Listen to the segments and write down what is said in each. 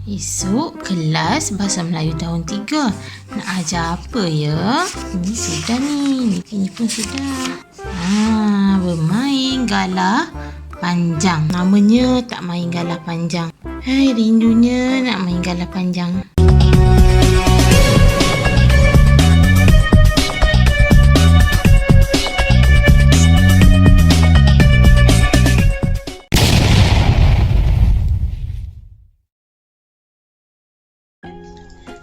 Esok kelas Bahasa Melayu tahun 3. Nak ajar apa ya? Ini sudah ni. Ini pun sudah. Bermain galah panjang. Namanya tak main galah panjang. Hai, rindunya nak main galah panjang.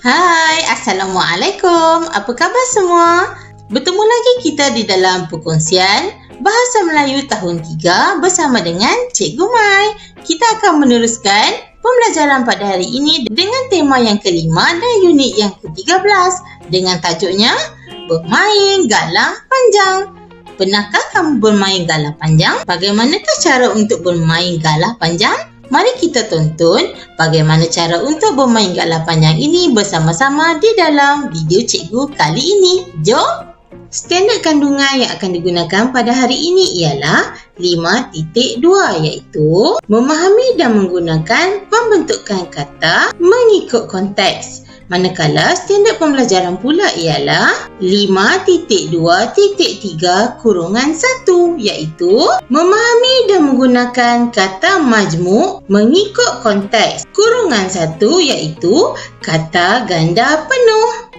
Hai, Assalamualaikum. Apa khabar semua? Bertemu lagi kita di dalam perkongsian Bahasa Melayu tahun 3 bersama dengan Cikgu Mai. Kita akan meneruskan pembelajaran pada hari ini dengan tema yang kelima dan unit yang ke-13 dengan tajuknya Bermain Galah Panjang. Pernahkah kamu bermain galah panjang? Bagaimanakah cara untuk bermain galah panjang? Mari kita tonton bagaimana cara untuk bermain galah panjang ini bersama-sama di dalam video cikgu kali ini. Jom! Standard kandungan yang akan digunakan pada hari ini ialah 5.2 iaitu memahami dan menggunakan pembentukan kata mengikut konteks. Manakala standard pembelajaran pula ialah 5.2.3 kurungan 1 iaitu memahami dan menggunakan kata majmuk mengikut konteks. Kurungan 1 iaitu kata ganda penuh.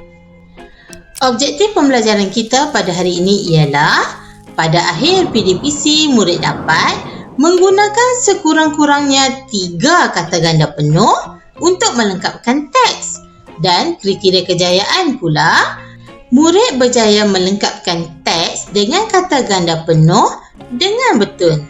Objektif pembelajaran kita pada hari ini ialah pada akhir PDPC murid dapat menggunakan sekurang-kurangnya 3 kata ganda penuh untuk melengkapkan teks. Dan kriteria kejayaan pula, murid berjaya melengkapkan teks dengan kata ganda penuh dengan betul.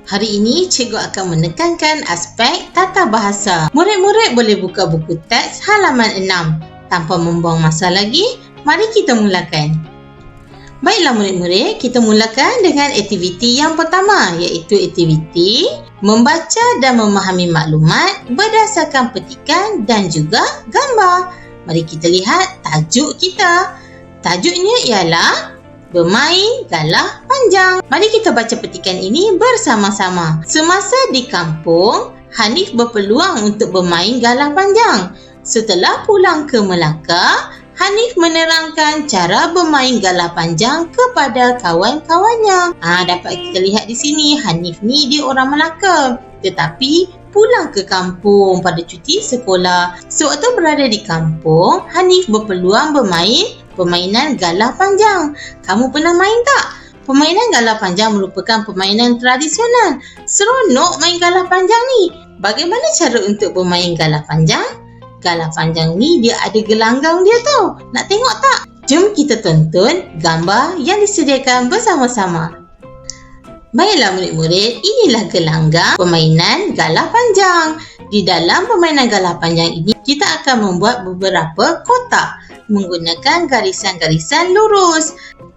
Hari ini, cikgu akan menekankan aspek tata bahasa. Murid-murid boleh buka buku teks halaman 6. Tanpa membuang masa lagi, mari kita mulakan. Baiklah murid-murid, kita mulakan dengan aktiviti yang pertama iaitu aktiviti membaca dan memahami maklumat berdasarkan petikan dan juga gambar. Mari kita lihat tajuk kita. Tajuknya ialah Bermain Galah Panjang. Mari kita baca petikan ini bersama-sama. Semasa di kampung, Hanif berpeluang untuk bermain galah panjang. Setelah pulang ke Melaka, Hanif menerangkan cara bermain galah panjang kepada kawan-kawannya. Dapat kita lihat di sini, Hanif ni dia orang Melaka. Tetapi pulang ke kampung pada cuti sekolah. Sewaktu berada di kampung, Hanif berpeluang bermain permainan galah panjang. Kamu pernah main tak? Permainan galah panjang merupakan permainan tradisional. Seronok main galah panjang ni. Bagaimana cara untuk bermain galah panjang? Galah panjang ni dia ada gelanggang dia tau. Nak tengok tak? Jom kita tonton gambar yang disediakan bersama-sama. Baiklah murid-murid, inilah gelanggang permainan galah panjang. Di dalam permainan galah panjang ini, kita akan membuat beberapa kotak menggunakan garisan-garisan lurus.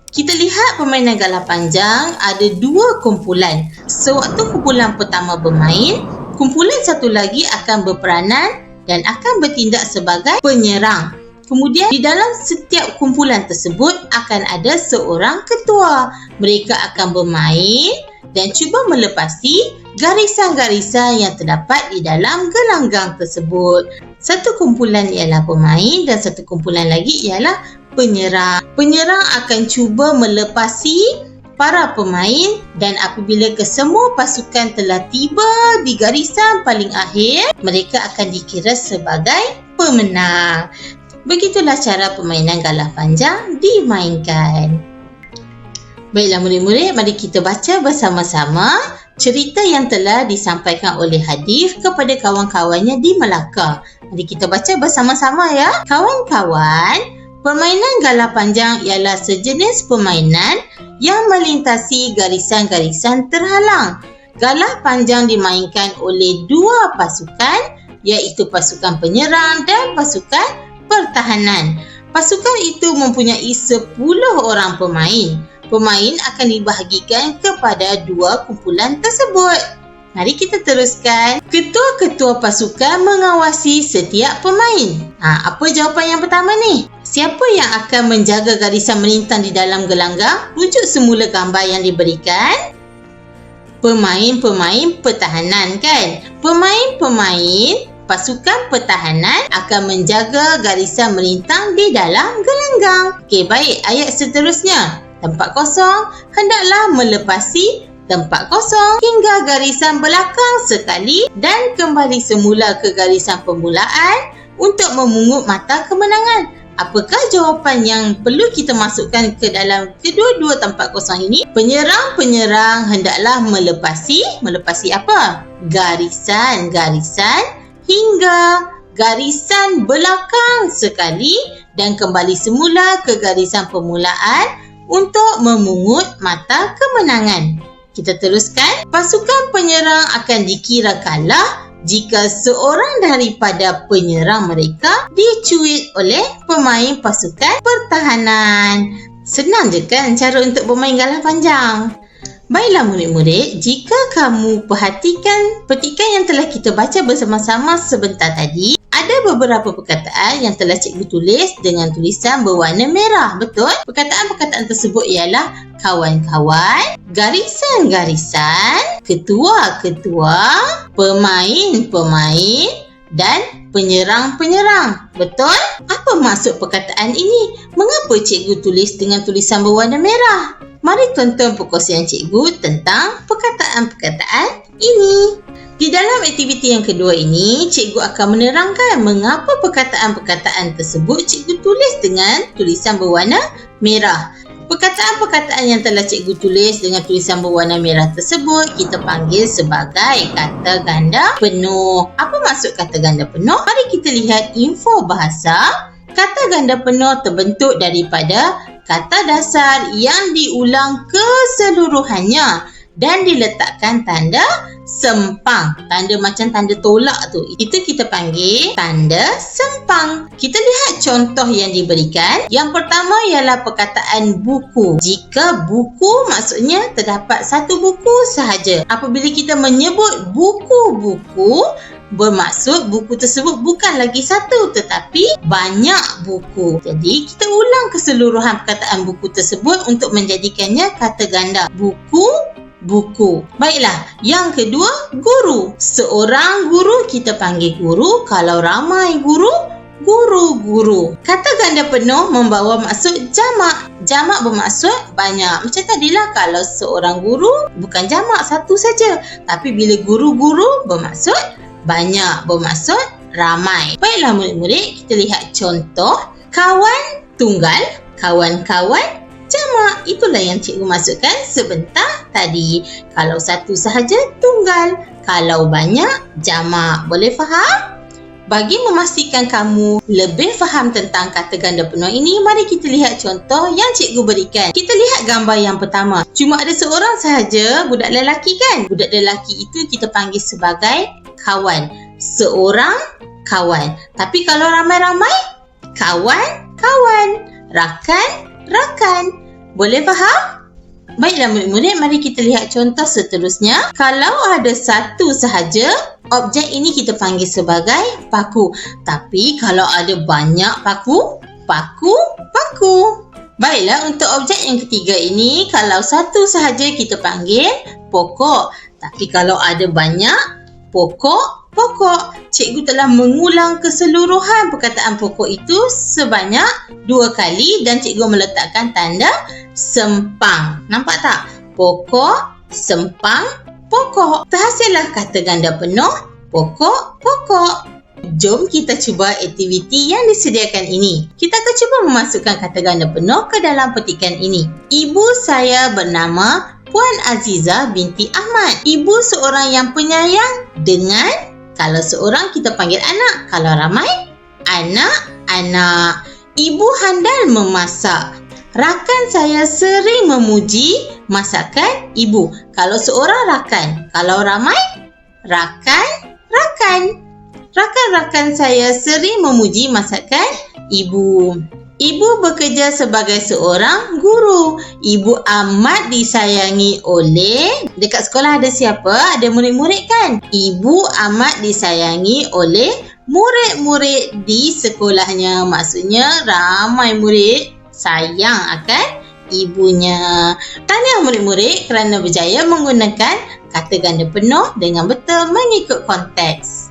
Kita lihat permainan galah panjang ada 2 kumpulan. Sewaktu kumpulan pertama bermain, kumpulan satu lagi akan berperanan dan akan bertindak sebagai penyerang. Kemudian di dalam setiap kumpulan tersebut akan ada seorang ketua. Mereka akan bermain dan cuba melepasi garisan-garisan yang terdapat di dalam gelanggang tersebut. Satu kumpulan ialah pemain dan satu kumpulan lagi ialah penyerang. Penyerang akan cuba melepasi para pemain dan apabila kesemua pasukan telah tiba di garisan paling akhir, mereka akan dikira sebagai pemenang. Begitulah cara permainan galah panjang dimainkan. Baiklah murid-murid, mari kita baca bersama-sama cerita yang telah disampaikan oleh Hanif kepada kawan-kawannya di Melaka. Mari kita baca bersama-sama ya. Kawan-kawan, permainan galah panjang ialah sejenis permainan yang melintasi garisan-garisan terhalang. Galah panjang dimainkan oleh 2 pasukan iaitu pasukan penyerang dan pasukan pertahanan. Pasukan itu mempunyai 10 orang pemain. Pemain akan dibahagikan kepada 2 kumpulan tersebut. Mari kita teruskan. Ketua-ketua pasukan mengawasi setiap pemain. Apa jawapan yang pertama ni? Siapa yang akan menjaga garisan melintang di dalam gelanggang? Rujuk semula gambar yang diberikan. Pemain-pemain pertahanan kan? Pemain-pemain pasukan pertahanan akan menjaga garisan melintang di dalam gelanggang. Okey, baik. Ayat seterusnya. Tempat kosong hendaklah melepasi tempat kosong hingga garisan belakang sekali dan kembali semula ke garisan permulaan untuk memungut mata kemenangan. Apakah jawapan yang perlu kita masukkan ke dalam kedua-dua tempat kosong ini? Penyerang-penyerang hendaklah melepasi apa? Garisan hingga garisan belakang sekali dan kembali semula ke garisan permulaan untuk memungut mata kemenangan. Kita teruskan. Pasukan penyerang akan dikira kalah jika seorang daripada penyerang mereka dicuit oleh pemain pasukan pertahanan. Senang je kan cara untuk bermain galah panjang? Baiklah murid-murid, jika kamu perhatikan petikan yang telah kita baca bersama-sama sebentar tadi, ada beberapa perkataan yang telah cikgu tulis dengan tulisan berwarna merah, betul? Perkataan-perkataan tersebut ialah kawan-kawan, garisan-garisan, ketua-ketua, pemain-pemain dan penyerang-penyerang. Betul? Apa maksud perkataan ini? Mengapa cikgu tulis dengan tulisan berwarna merah? Mari tonton perkongsian cikgu tentang perkataan-perkataan ini. Di dalam aktiviti yang kedua ini, cikgu akan menerangkan mengapa perkataan-perkataan tersebut cikgu tulis dengan tulisan berwarna merah. Perkataan-perkataan yang telah cikgu tulis dengan tulisan berwarna merah tersebut kita panggil sebagai kata ganda penuh. Apa maksud kata ganda penuh? Mari kita lihat info bahasa. Kata ganda penuh terbentuk daripada kata dasar yang diulang keseluruhannya dan diletakkan tanda sempang. Tanda macam tanda tolak tu. Itu kita panggil tanda sempang. Kita lihat contoh yang diberikan. Yang pertama ialah perkataan buku. Jika buku maksudnya terdapat satu buku sahaja. Apabila kita menyebut buku-buku, bermaksud buku tersebut bukan lagi satu tetapi banyak buku. Jadi kita ulang keseluruhan perkataan buku tersebut untuk menjadikannya kata ganda. Buku. Baiklah, yang kedua, guru. Seorang guru kita panggil guru. Kalau ramai guru, guru-guru. Kata ganda penuh membawa maksud jamak. Jamak bermaksud banyak. Macam tadilah kalau seorang guru bukan jamak satu saja. Tapi bila guru-guru bermaksud banyak, bermaksud ramai. Baiklah murid-murid, kita lihat contoh. Kawan tunggal, kawan-kawan jamak. Itulah yang cikgu masukkan sebentar tadi. Kalau satu sahaja tunggal, kalau banyak jamak. Boleh faham? Bagi memastikan kamu lebih faham tentang kata ganda penuh ini, mari kita lihat contoh yang cikgu berikan. Kita lihat gambar yang pertama. Cuma ada seorang sahaja budak lelaki kan? Budak lelaki itu kita panggil sebagai kawan. Seorang kawan. Tapi kalau ramai-ramai, kawan-kawan. Rakan-rakan. Boleh faham? Baiklah murid-murid, mari kita lihat contoh seterusnya. Kalau ada satu sahaja, objek ini kita panggil sebagai paku. Tapi kalau ada banyak paku, paku. Baiklah, untuk objek yang ketiga ini, kalau satu sahaja kita panggil pokok. Tapi kalau ada banyak, pokok. Cikgu telah mengulang keseluruhan perkataan pokok itu sebanyak 2 kali dan cikgu meletakkan tanda sempang. Nampak tak? Pokok, sempang, pokok. Terhasillah kata ganda penuh, pokok. Jom kita cuba aktiviti yang disediakan ini. Kita akan cuba memasukkan kata ganda penuh ke dalam petikan ini. Ibu saya bernama Puan Aziza binti Ahmad. Ibu seorang yang penyayang dengan, kalau seorang kita panggil anak. Kalau ramai, anak-anak. Ibu handal memasak. Rakan saya sering memuji masakan ibu. Kalau seorang rakan. Kalau ramai, rakan. Rakan-rakan saya sering memuji masakan ibu. Ibu bekerja sebagai seorang guru. Ibu amat disayangi oleh... Dekat sekolah ada siapa? Ada murid-murid kan? Ibu amat disayangi oleh murid-murid di sekolahnya. Maksudnya ramai murid sayang akan ibunya. Tahniah murid-murid kerana berjaya menggunakan kata ganda penuh dengan betul mengikut konteks.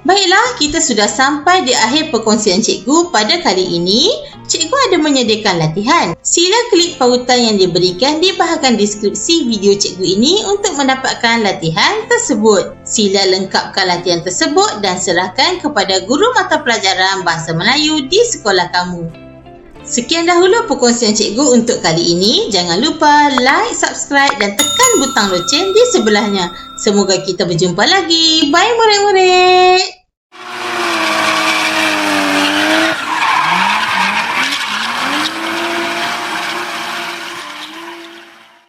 Baiklah, kita sudah sampai di akhir perkongsian cikgu pada kali ini. Cikgu ada menyediakan latihan. Sila klik pautan yang diberikan di bahagian deskripsi video cikgu ini untuk mendapatkan latihan tersebut. Sila lengkapkan latihan tersebut dan serahkan kepada guru mata pelajaran Bahasa Melayu di sekolah kamu. Sekian dahulu perkongsian cikgu untuk kali ini. Jangan lupa like, subscribe dan tekan butang loceng di sebelahnya. Semoga kita berjumpa lagi. Bye murid-murid.